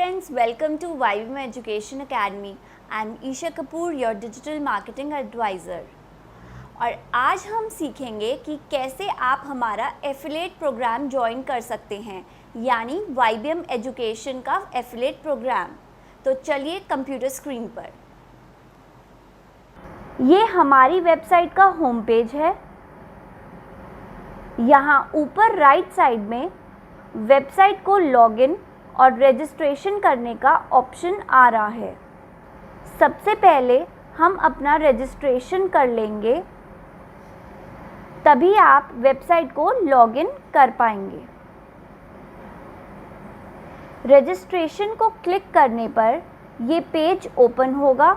friends, welcome to YBM Education Academy. I am Isha Kapoor, your digital marketing advisor. और आज हम सीखेंगे कि कैसे आप हमारा एफिलिएट प्रोग्राम ज्वाइन कर सकते हैं, यानी YBM एजुकेशन का एफिलिएट प्रोग्राम। तो चलिए कंप्यूटर स्क्रीन पर, ये हमारी वेबसाइट का होम पेज है। यहाँ ऊपर राइट साइड में वेबसाइट को लॉगिन और रजिस्ट्रेशन करने का ऑप्शन आ रहा है। सबसे पहले हम अपना रजिस्ट्रेशन कर लेंगे, तभी आप वेबसाइट को लॉगिन कर पाएंगे। रजिस्ट्रेशन को क्लिक करने पर ये पेज ओपन होगा।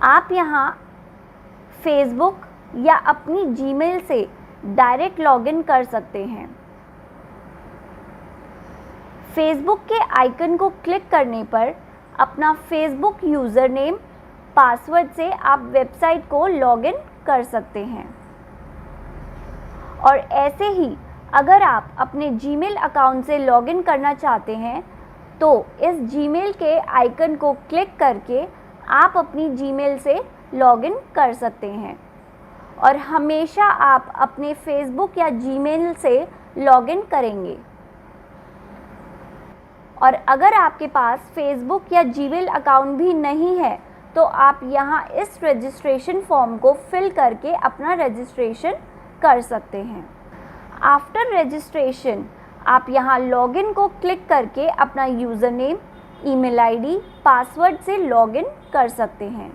आप यहाँ फेसबुक या अपनी जीमेल से डायरेक्ट लॉगिन कर सकते हैं। फेसबुक के आइकन को क्लिक करने पर अपना फेसबुक यूज़र नेम, पासवर्ड से आप वेबसाइट को लॉगिन कर सकते हैं। और ऐसे ही अगर आप अपने जीमेल अकाउंट से लॉगिन करना चाहते हैं तो इस जीमेल के आइकन को क्लिक करके आप अपनी जीमेल से लॉगिन कर सकते हैं और हमेशा आप अपने फेसबुक या जीमेल से लॉगिन करेंगे। और अगर आपके पास फेसबुक या जीमेल अकाउंट भी नहीं है तो आप यहाँ इस रजिस्ट्रेशन फॉर्म को फिल करके अपना रजिस्ट्रेशन कर सकते हैं। आफ्टर रजिस्ट्रेशन आप यहाँ लॉगिन को क्लिक करके अपना user name, email ID, password से लॉगिन कर सकते हैं।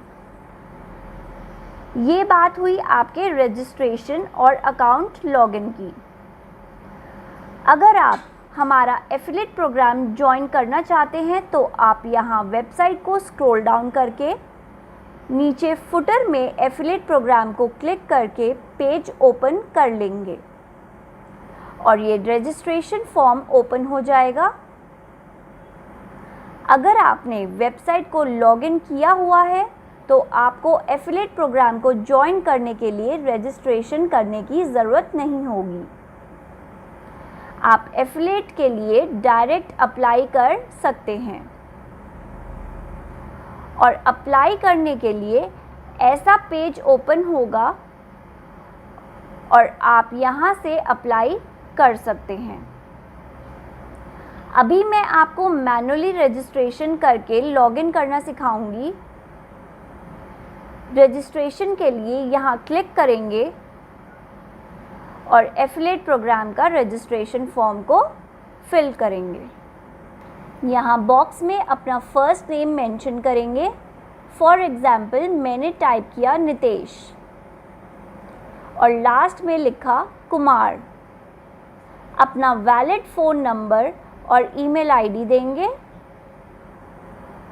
ये बात हुई आपके रजिस्ट्रेशन और अकाउंट लॉगिन की। अगर आप हमारा एफिलिएट प्रोग्राम ज्वाइन करना चाहते हैं तो आप यहाँ वेबसाइट को स्क्रॉल डाउन करके नीचे फुटर में एफिलिएट प्रोग्राम को क्लिक करके पेज ओपन कर लेंगे और ये रजिस्ट्रेशन फॉर्म ओपन हो जाएगा। अगर आपने वेबसाइट को लॉगिन किया हुआ है तो आपको एफिलिएट प्रोग्राम को ज्वाइन करने के लिए रजिस्ट्रेशन करने की ज़रूरत नहीं होगी। आप एफिलिएट के लिए डायरेक्ट अप्लाई कर सकते हैं और अप्लाई करने के लिए ऐसा पेज ओपन होगा और आप यहाँ से अप्लाई कर सकते हैं। अभी मैं आपको मैन्युअली रजिस्ट्रेशन करके लॉगिन करना सिखाऊंगी। रजिस्ट्रेशन के लिए यहाँ क्लिक करेंगे और एफिलिएट प्रोग्राम का रजिस्ट्रेशन फॉर्म को फिल करेंगे। यहाँ बॉक्स में अपना फर्स्ट नेम मेंशन करेंगे। फॉर एग्ज़ाम्पल मैंने टाइप किया नितेश और लास्ट में लिखा कुमार। अपना वैलिड फ़ोन नंबर और ईमेल आईडी देंगे।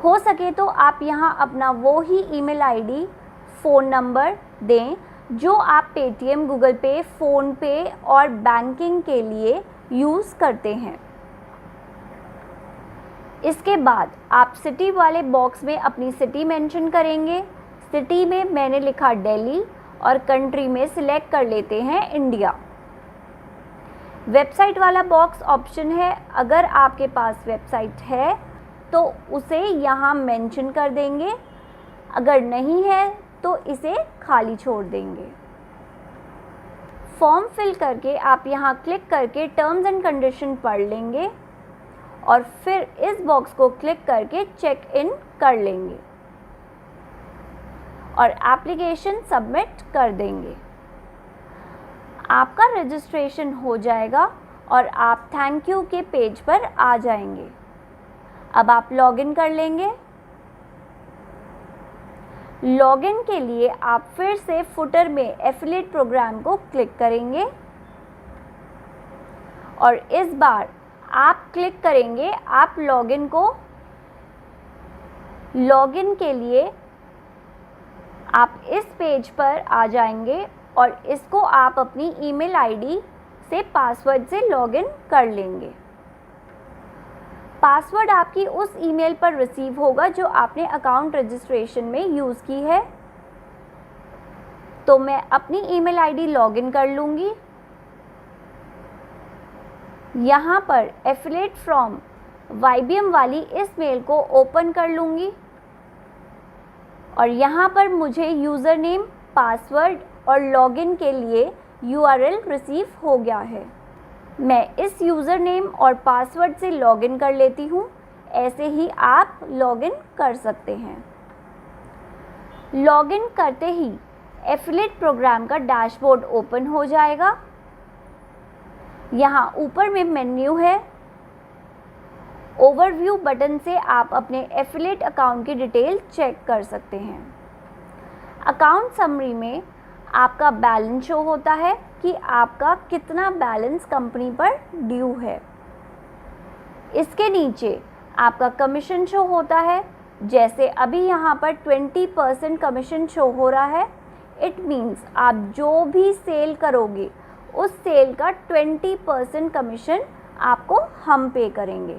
हो सके तो आप यहाँ अपना वो ही ईमेल आईडी, फ़ोन नंबर दें जो आप पेटीएम, गूगल पे, फ़ोन पे और बैंकिंग के लिए यूज़ करते हैं। इसके बाद आप सिटी वाले बॉक्स में अपनी सिटी मेंशन करेंगे। सिटी में मैंने लिखा दिल्ली और कंट्री में सिलेक्ट कर लेते हैं इंडिया। वेबसाइट वाला बॉक्स ऑप्शन है, अगर आपके पास वेबसाइट है तो उसे यहाँ मेंशन कर देंगे, अगर नहीं है तो इसे खाली छोड़ देंगे। फॉर्म फिल करके आप यहाँ क्लिक करके टर्म्स एंड कंडीशन पढ़ लेंगे और फिर इस बॉक्स को क्लिक करके चेक इन कर लेंगे और एप्लीकेशन सबमिट कर देंगे। आपका रजिस्ट्रेशन हो जाएगा और आप थैंक यू के पेज पर आ जाएंगे। अब आप लॉगिन कर लेंगे। लॉगिन के लिए आप फिर से फुटर में एफिलिएट प्रोग्राम को क्लिक करेंगे और इस बार आप क्लिक करेंगे आप लॉगिन को। लॉगिन के लिए आप इस पेज पर आ जाएंगे और इसको आप अपनी ईमेल आईडी से पासवर्ड से लॉगिन कर लेंगे। पासवर्ड आपकी उस ईमेल पर रिसीव होगा जो आपने अकाउंट रजिस्ट्रेशन में यूज़ की है। तो मैं अपनी ईमेल आईडी लॉगिन कर लूँगी। यहाँ पर एफिलिएट फ्रॉम YBM वाली इस मेल को ओपन कर लूँगी और यहाँ पर मुझे यूज़र नेम, पासवर्ड और लॉगिन के लिए URL रिसीव हो गया है। मैं इस यूज़र नेम और पासवर्ड से लॉगिन कर लेती हूँ। ऐसे ही आप लॉगिन कर सकते हैं। लॉगिन करते ही एफिलिएट प्रोग्राम का डैशबोर्ड ओपन हो जाएगा। यहाँ ऊपर में मेन्यू है। ओवरव्यू बटन से आप अपने एफिलिएट अकाउंट की डिटेल चेक कर सकते हैं। अकाउंट समरी में आपका बैलेंस शो होता है कि आपका कितना बैलेंस कंपनी पर ड्यू है। इसके नीचे आपका कमीशन शो होता है। जैसे अभी यहाँ पर 20% कमीशन शो हो रहा है। इट मीन्स आप जो भी सेल करोगे उस सेल का 20% कमीशन आपको हम पे करेंगे।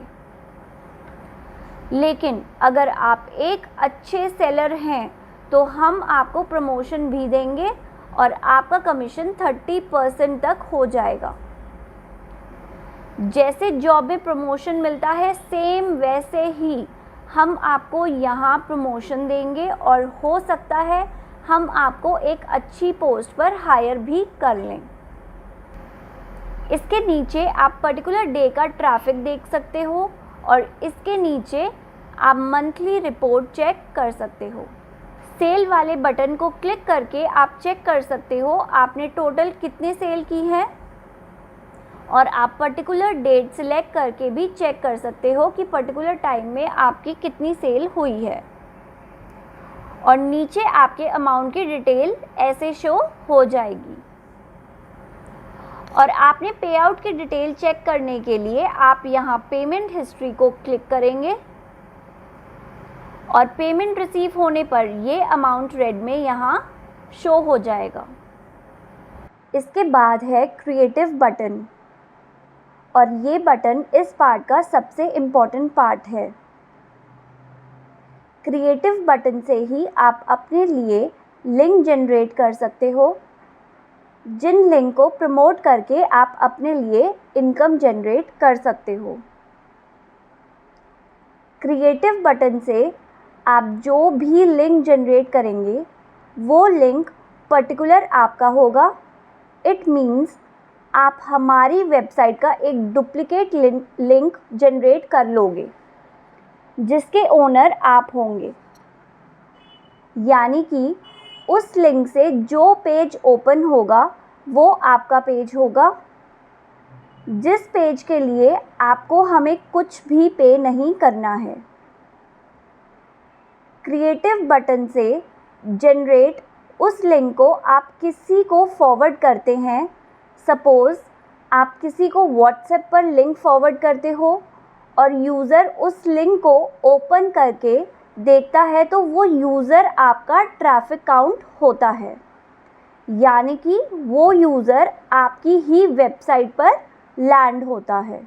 लेकिन अगर आप एक अच्छे सेलर हैं तो हम आपको प्रमोशन भी देंगे और आपका कमीशन 30% तक हो जाएगा। जैसे जॉब में प्रमोशन मिलता है सेम वैसे ही हम आपको यहाँ प्रमोशन देंगे और हो सकता है हम आपको एक अच्छी पोस्ट पर हायर भी कर लें। इसके नीचे आप पर्टिकुलर डे का ट्रैफिक देख सकते हो और इसके नीचे आप मंथली रिपोर्ट चेक कर सकते हो। सेल वाले बटन को क्लिक करके आप चेक कर सकते हो आपने टोटल कितने सेल की हैं और आप पर्टिकुलर डेट सिलेक्ट करके भी चेक कर सकते हो कि पर्टिकुलर टाइम में आपकी कितनी सेल हुई है। और नीचे आपके अमाउंट की डिटेल ऐसे शो हो जाएगी। और आपने पे आउट की डिटेल चेक करने के लिए आप यहाँ पेमेंट हिस्ट्री को क्लिक करेंगे और पेमेंट रिसीव होने पर ये अमाउंट रेड में यहाँ शो हो जाएगा। इसके बाद है क्रिएटिव बटन और ये बटन इस पार्ट का सबसे इम्पॉर्टेंट पार्ट है। क्रिएटिव बटन से ही आप अपने लिए लिंक जनरेट कर सकते हो, जिन लिंक को प्रमोट करके आप अपने लिए इनकम जनरेट कर सकते हो। क्रिएटिव बटन से आप जो भी लिंक जनरेट करेंगे वो लिंक पर्टिकुलर आपका होगा। इट मीन्स आप हमारी वेबसाइट का एक डुप्लीकेट लिंक जनरेट कर लोगे जिसके ओनर आप होंगे। यानी कि उस लिंक से जो पेज ओपन होगा वो आपका पेज होगा, जिस पेज के लिए आपको हमें कुछ भी पे नहीं करना है। क्रिएटिव बटन से जनरेट उस लिंक को आप किसी को फॉरवर्ड करते हैं। सपोज़ आप किसी को व्हाट्सएप पर लिंक फॉरवर्ड करते हो और यूज़र उस लिंक को ओपन करके देखता है तो वो यूज़र आपका ट्रैफिक काउंट होता है। यानी कि वो यूज़र आपकी ही वेबसाइट पर लैंड होता है।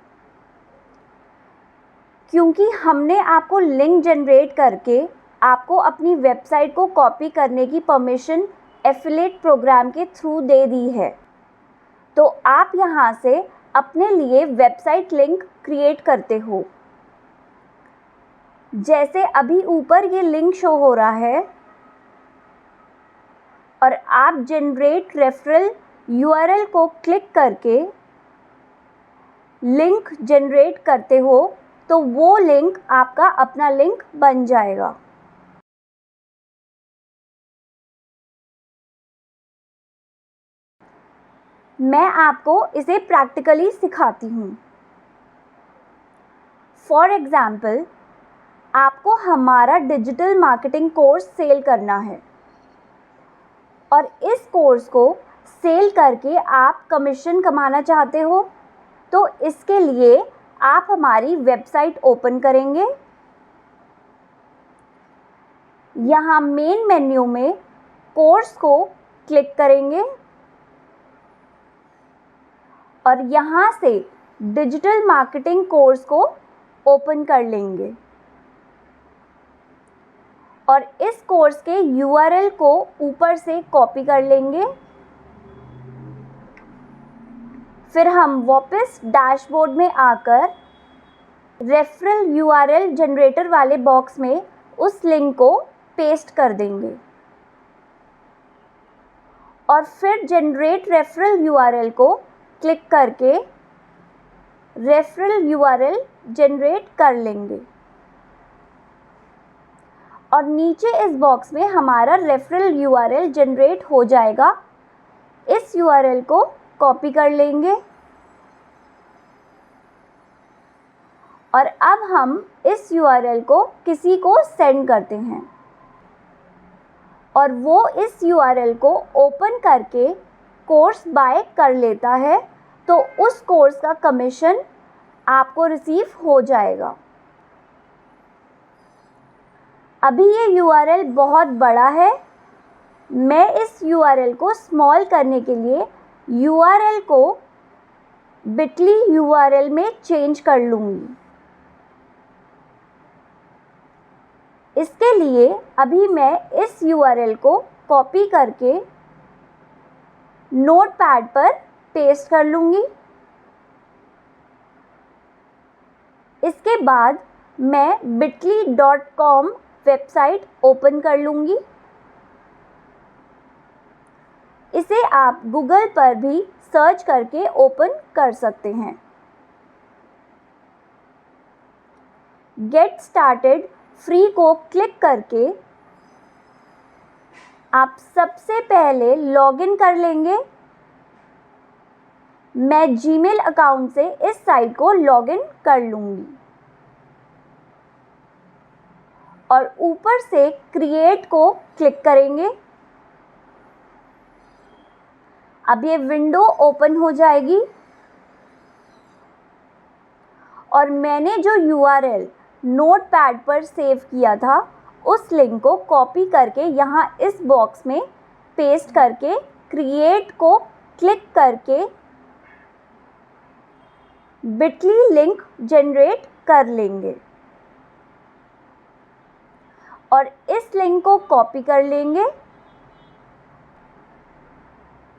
क्योंकि हमने आपको लिंक जनरेट करके आपको अपनी वेबसाइट को कॉपी करने की परमिशन एफिलिएट प्रोग्राम के थ्रू दे दी है, तो आप यहाँ से अपने लिए वेबसाइट लिंक क्रिएट करते हो। जैसे अभी ऊपर ये लिंक शो हो रहा है और आप जनरेट रेफरल URL को क्लिक करके लिंक जनरेट करते हो तो वो लिंक आपका अपना लिंक बन जाएगा। मैं आपको इसे प्रैक्टिकली सिखाती हूँ। फॉर एग्ज़ाम्पल, आपको हमारा डिजिटल मार्केटिंग कोर्स सेल करना है और इस कोर्स को सेल करके आप कमीशन कमाना चाहते हो, तो इसके लिए आप हमारी वेबसाइट ओपन करेंगे। यहाँ मेन मेन्यू में कोर्स को क्लिक करेंगे और यहाँ से डिजिटल मार्केटिंग कोर्स को ओपन कर लेंगे और इस कोर्स के URL को ऊपर से कॉपी कर लेंगे। फिर हम वापस डैशबोर्ड में आकर रेफरल यूआरएल जनरेटर वाले बॉक्स में उस लिंक को पेस्ट कर देंगे और फिर जनरेट रेफरल यूआरएल को क्लिक करके रेफरल यूआरएल जनरेट कर लेंगे और नीचे इस बॉक्स में हमारा रेफरल यूआरएल जनरेट हो जाएगा। इस यूआरएल को कॉपी कर लेंगे और अब हम इस यूआरएल को किसी को सेंड करते हैं और वो इस यूआरएल को ओपन करके कोर्स बाय कर लेता है, तो उस कोर्स का कमीशन आपको रिसीव हो जाएगा। अभी ये यूआरएल बहुत बड़ा है, मैं इस यूआरएल को स्मॉल करने के लिए यूआरएल को बिटली यूआरएल में चेंज कर लूँगी। इसके लिए अभी मैं इस यूआरएल को कॉपी करके नोटपैड पर पेस्ट कर लूँगी। इसके बाद मैं bitly.com वेबसाइट ओपन कर लूँगी। इसे आप गूगल पर भी सर्च करके ओपन कर सकते हैं। गेट स्टार्टेड फ्री को क्लिक करके आप सबसे पहले लॉगिन कर लेंगे। मैं जीमेल अकाउंट से इस साइट को लॉगिन कर लूँगी और ऊपर से क्रिएट को क्लिक करेंगे। अब ये विंडो ओपन हो जाएगी और मैंने जो यूआरएल नोटपैड पर सेव किया था उस लिंक को कॉपी करके यहाँ इस बॉक्स में पेस्ट करके क्रिएट को क्लिक करके बिटली लिंक जनरेट कर लेंगे और इस लिंक को कॉपी कर लेंगे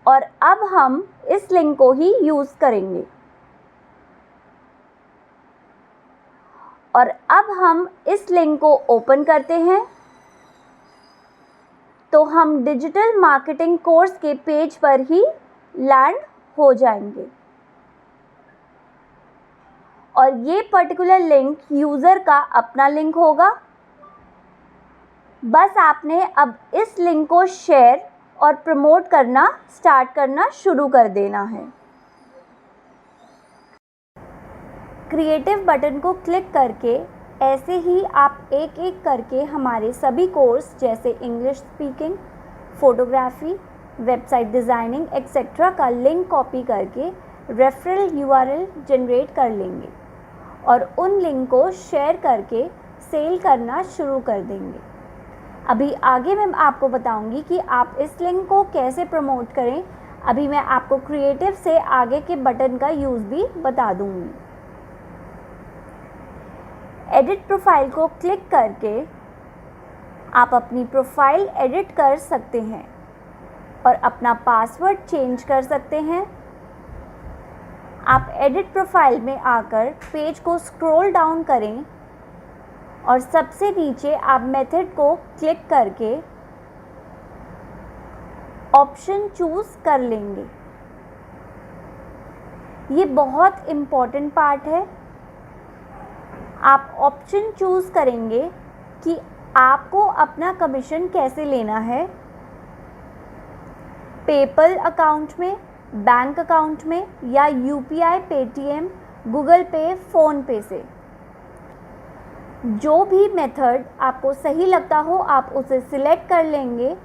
और अब हम इस लिंक को ही यूज़ करेंगे। और अब हम इस लिंक को ओपन करते हैं तो हम डिजिटल मार्केटिंग कोर्स के पेज पर ही लैंड हो जाएंगे और ये पर्टिकुलर लिंक यूज़र का अपना लिंक होगा। बस आपने अब इस लिंक को शेयर और प्रमोट करना स्टार्ट करना शुरू कर देना है। क्रिएटिव बटन को क्लिक करके ऐसे ही आप एक एक करके हमारे सभी कोर्स जैसे English speaking, photography, website designing etcetera का लिंक कॉपी करके रेफरल यूआरएल जनरेट कर लेंगे और उन लिंक को शेयर करके सेल करना शुरू कर देंगे। अभी आगे मैं आपको बताऊंगी कि आप इस लिंक को कैसे प्रमोट करें। अभी मैं आपको क्रिएटिव से आगे के बटन का यूज़ भी बता दूंगी। एडिट प्रोफाइल को क्लिक करके आप अपनी प्रोफाइल एडिट कर सकते हैं और अपना पासवर्ड चेंज कर सकते हैं। आप एडिट प्रोफाइल में आकर पेज को स्क्रॉल डाउन करें और सबसे नीचे आप मेथड को क्लिक करके ऑप्शन चूज़ कर लेंगे। ये बहुत इम्पॉर्टेंट पार्ट है। आप ऑप्शन चूज़ करेंगे कि आपको अपना कमीशन कैसे लेना है, पेपल अकाउंट में, बैंक अकाउंट में या यूपीआई, पेटीएम, गूगल पे, फ़ोन पे से। जो भी मेथड आपको सही लगता हो आप उसे सिलेक्ट कर लेंगे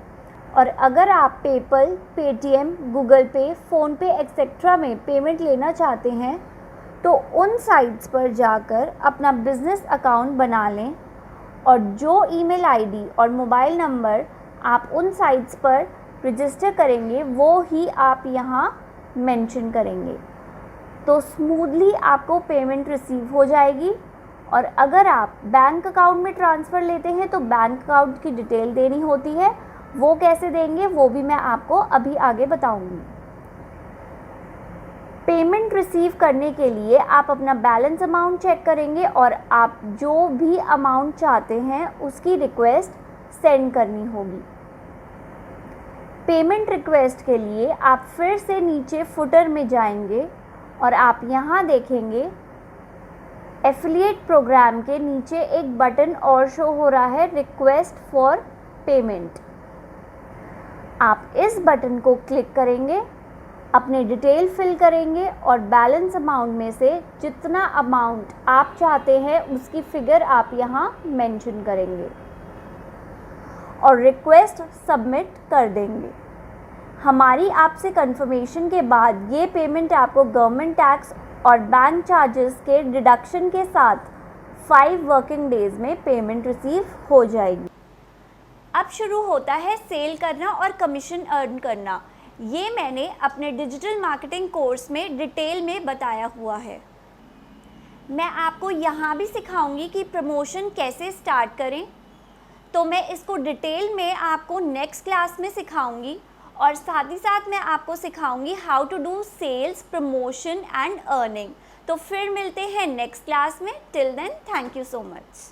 और अगर आप पेपल, पेटीएम, गूगल पे, फ़ोन पे एक्सेट्रा में पेमेंट लेना चाहते हैं तो उन साइट्स पर जाकर अपना बिज़नेस अकाउंट बना लें और जो ईमेल आईडी और मोबाइल नंबर आप उन साइट्स पर रजिस्टर करेंगे वो ही आप यहाँ मेंशन करेंगे, तो स्मूथली आपको पेमेंट रिसीव हो जाएगी। और अगर आप बैंक अकाउंट में ट्रांसफ़र लेते हैं तो बैंक अकाउंट की डिटेल देनी होती है, वो कैसे देंगे वो भी मैं आपको अभी आगे बताऊंगी। पेमेंट रिसीव करने के लिए आप अपना बैलेंस अमाउंट चेक करेंगे और आप जो भी अमाउंट चाहते हैं उसकी रिक्वेस्ट सेंड करनी होगी। पेमेंट रिक्वेस्ट के लिए आप फिर से नीचे फुटर में जाएंगे और आप यहाँ देखेंगे एफिलिएट प्रोग्राम के नीचे एक बटन और शो हो रहा है, रिक्वेस्ट फॉर पेमेंट। आप इस बटन को क्लिक करेंगे, अपने डिटेल फिल करेंगे और बैलेंस अमाउंट में से जितना अमाउंट आप चाहते हैं उसकी फिगर आप यहाँ मेंशन करेंगे और रिक्वेस्ट सबमिट कर देंगे। हमारी आपसे कंफर्मेशन के बाद ये पेमेंट आपको गवर्नमेंट टैक्स और बैंक चार्जेस के डिडक्शन के साथ 5 वर्किंग डेज़ में पेमेंट रिसीव हो जाएगी। अब शुरू होता है सेल करना और कमीशन अर्न करना। ये मैंने अपने डिजिटल मार्केटिंग कोर्स में डिटेल में बताया हुआ है। मैं आपको यहाँ भी सिखाऊंगी कि प्रमोशन कैसे स्टार्ट करें, तो मैं इसको डिटेल में आपको नेक्स्ट क्लास में सिखाऊंगी और साथ ही साथ मैं आपको सिखाऊंगी how to do sales, promotion and earning. तो फिर मिलते हैं नेक्स्ट क्लास में। Till then, thank you so much.